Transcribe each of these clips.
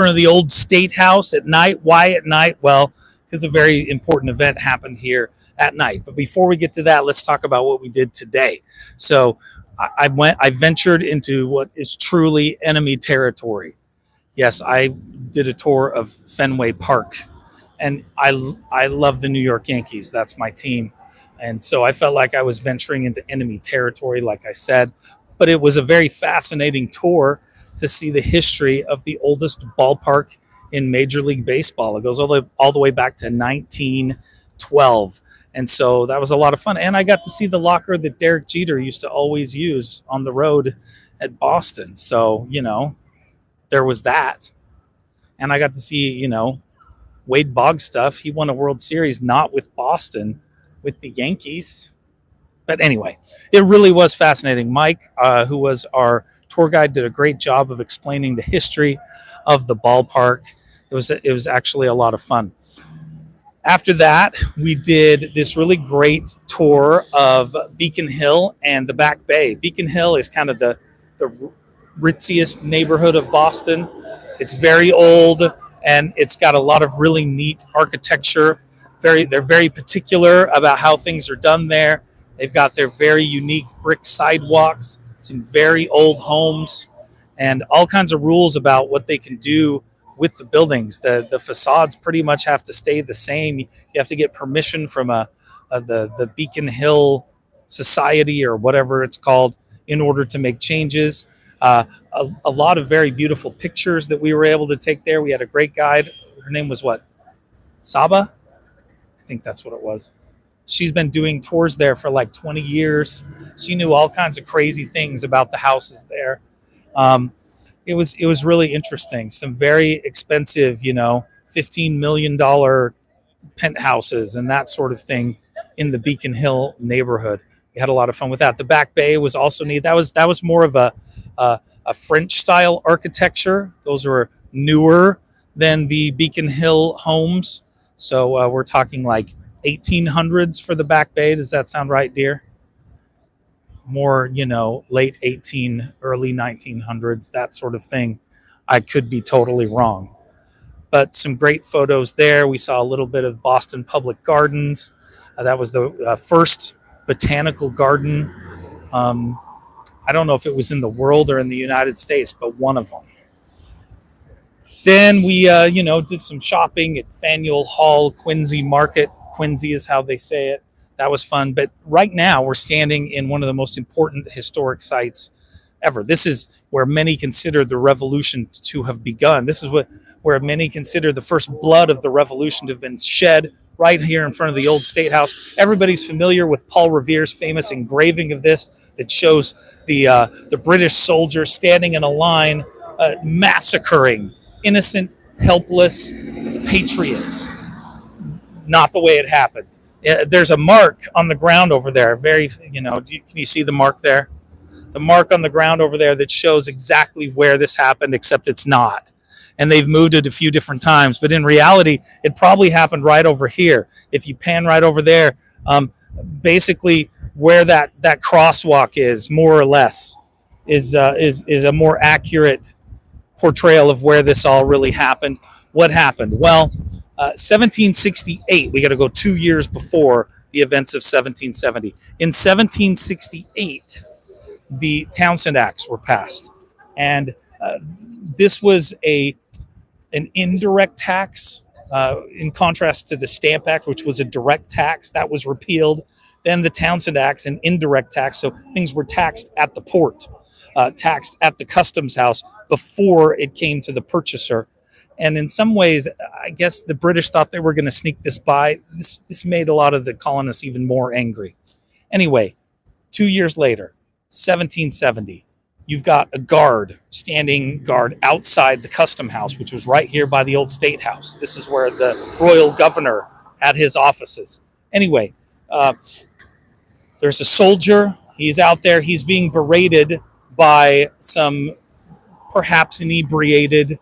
front of the old State House at night. Why at night? Well, because a very important event happened here at night. But before we get to that, let's talk about what we did today. So I ventured into what is truly enemy territory. Yes, I did a tour of Fenway Park, and I love the New York Yankees. That's my team, and so I felt like I was venturing into enemy territory, like I said. But it was a very fascinating tour to see the history of the oldest ballpark in Major League Baseball. It goes all the way back to 1912. And so that was a lot of fun. And I got to see the locker that Derek Jeter used to always use on the road at Boston. So, there was that. And I got to see, Wade Boggs stuff. He won a World Series, not with Boston, with the Yankees. But anyway, it really was fascinating. Mike, who was our tour guide, did a great job of explaining the history of the ballpark. It was actually a lot of fun. After that, we did this really great tour of Beacon Hill and the Back Bay. Beacon Hill is kind of the ritziest neighborhood of Boston. It's very old, and it's got a lot of really neat architecture. They're very particular about how things are done there. They've got their very unique brick sidewalks, some very old homes, and all kinds of rules about what they can do with the buildings. The facades pretty much have to stay the same. You have to get permission from the Beacon Hill Society or whatever it's called in order to make changes. A lot of very beautiful pictures that we were able to take there. We had a great guide. Her name was what? Saba? I think that's what it was. She's been doing tours there for like 20 years. She knew all kinds of crazy things about the houses there. It was really interesting. Some very expensive, $15 million penthouses and that sort of thing in the Beacon Hill neighborhood. We had a lot of fun with that. The Back Bay was also neat. That was more of a French style architecture. Those were newer than the Beacon Hill homes. So we're talking like 1800s for the Back Bay. Does that sound right, dear? More, late early 1900s, that sort of thing. I could be totally wrong. But some great photos there. We saw a little bit of Boston Public Gardens. That was the first botanical garden. I don't know if it was in the world or in the United States, but one of them. Then we, did some shopping at Faneuil Hall, Quincy Market. Quincy is how they say it. That was fun. But right now we're standing in one of the most important historic sites ever. This is where many consider the revolution to have begun. This is where many consider the first blood of the revolution to have been shed, right here in front of the old State House. Everybody's familiar with Paul Revere's famous engraving of this that shows the British soldiers standing in a line, massacring innocent, helpless patriots. Not the way it happened. There's a mark on the ground over there. Can you see the mark there? The mark on the ground over there that shows exactly where this happened, except it's not. And they've moved it a few different times. But in reality, it probably happened right over here. If you pan right over there, basically where that crosswalk is, more or less, is a more accurate portrayal of where this all really happened. What happened? Well, 1768, we got to go 2 years before the events of 1770. In 1768, the Townshend Acts were passed. And this was an indirect tax in contrast to the Stamp Act, which was a direct tax. That was repealed. Then the Townshend Acts, an indirect tax. So things were taxed at the port, taxed at the customs house before it came to the purchaser. And in some ways, I guess the British thought they were going to sneak this by. This made a lot of the colonists even more angry. Anyway, 2 years later, 1770, you've got a standing guard outside the custom house, which was right here by the old State House. This is where the royal governor had his offices. Anyway, there's a soldier. He's out there. He's being berated by some perhaps inebriated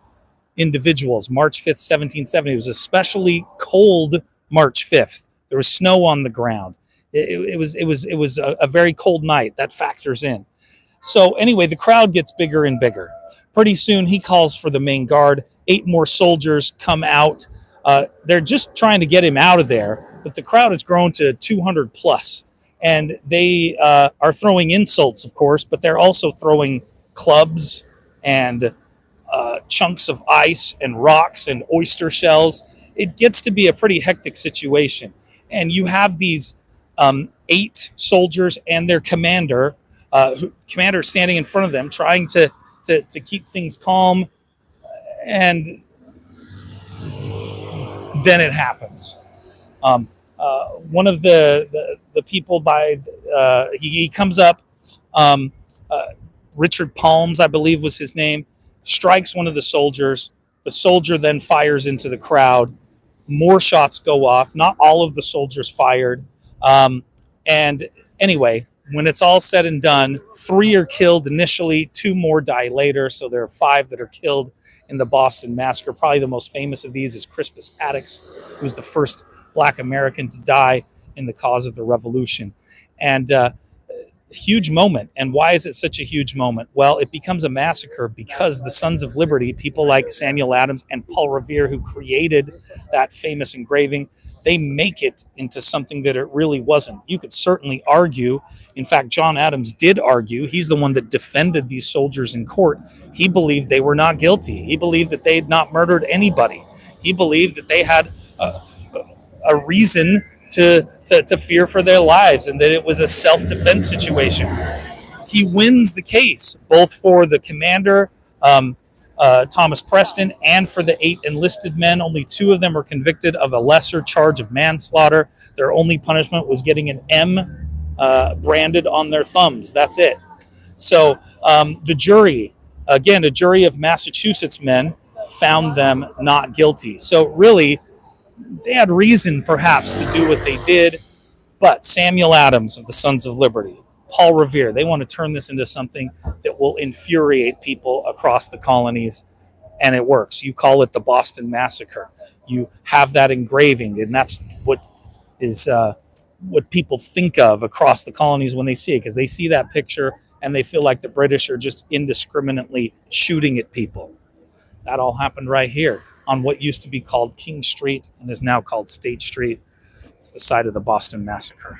individuals. March 5th, 1770. It was especially cold March 5th. There was snow on the ground. It was a very cold night. That factors in. So anyway, the crowd gets bigger and bigger. Pretty soon, he calls for the main guard. 8 more soldiers come out. They're just trying to get him out of there, but the crowd has grown to 200 plus, and they are throwing insults, of course, but they're also throwing clubs and chunks of ice and rocks and oyster shells. It gets to be a pretty hectic situation. And you have these 8 soldiers and their commander standing in front of them, trying to keep things calm. And then it happens. One of the people he comes up, um, uh, Richard Palms, I believe was his name, strikes one of the soldiers. The soldier then fires into the crowd. More shots go off. Not all of the soldiers fired. And anyway, when it's all said and done, 3 are killed initially, 2 more die later. So there are 5 that are killed in the Boston Massacre. Probably the most famous of these is Crispus Attucks, who's the first Black American to die in the cause of the Revolution. And huge moment. And why is it such a huge moment? Well, it becomes a massacre because the Sons of Liberty, people like Samuel Adams and Paul Revere, who created that famous engraving, they make it into something that it really wasn't. You could certainly argue, in fact, John Adams did argue, he's the one that defended these soldiers in court. He believed they were not guilty. He believed that they had not murdered anybody. He believed that they had a reason to fear for their lives and that it was a self-defense situation. He wins the case, both for the commander, Thomas Preston, and for the 8 enlisted men. Only 2 of them were convicted of a lesser charge of manslaughter. Their only punishment was getting an M branded on their thumbs. That's it. So the jury, again, a jury of Massachusetts men, found them not guilty. So really, they had reason perhaps to do what they did, but Samuel Adams of the Sons of Liberty, Paul Revere, they want to turn this into something that will infuriate people across the colonies, and it works. You call it the Boston Massacre. You have that engraving, and that's what is what people think of across the colonies when they see it, because they see that picture and they feel like the British are just indiscriminately shooting at people. That all happened right here on what used to be called King Street and is now called State Street. It's the site of the Boston Massacre.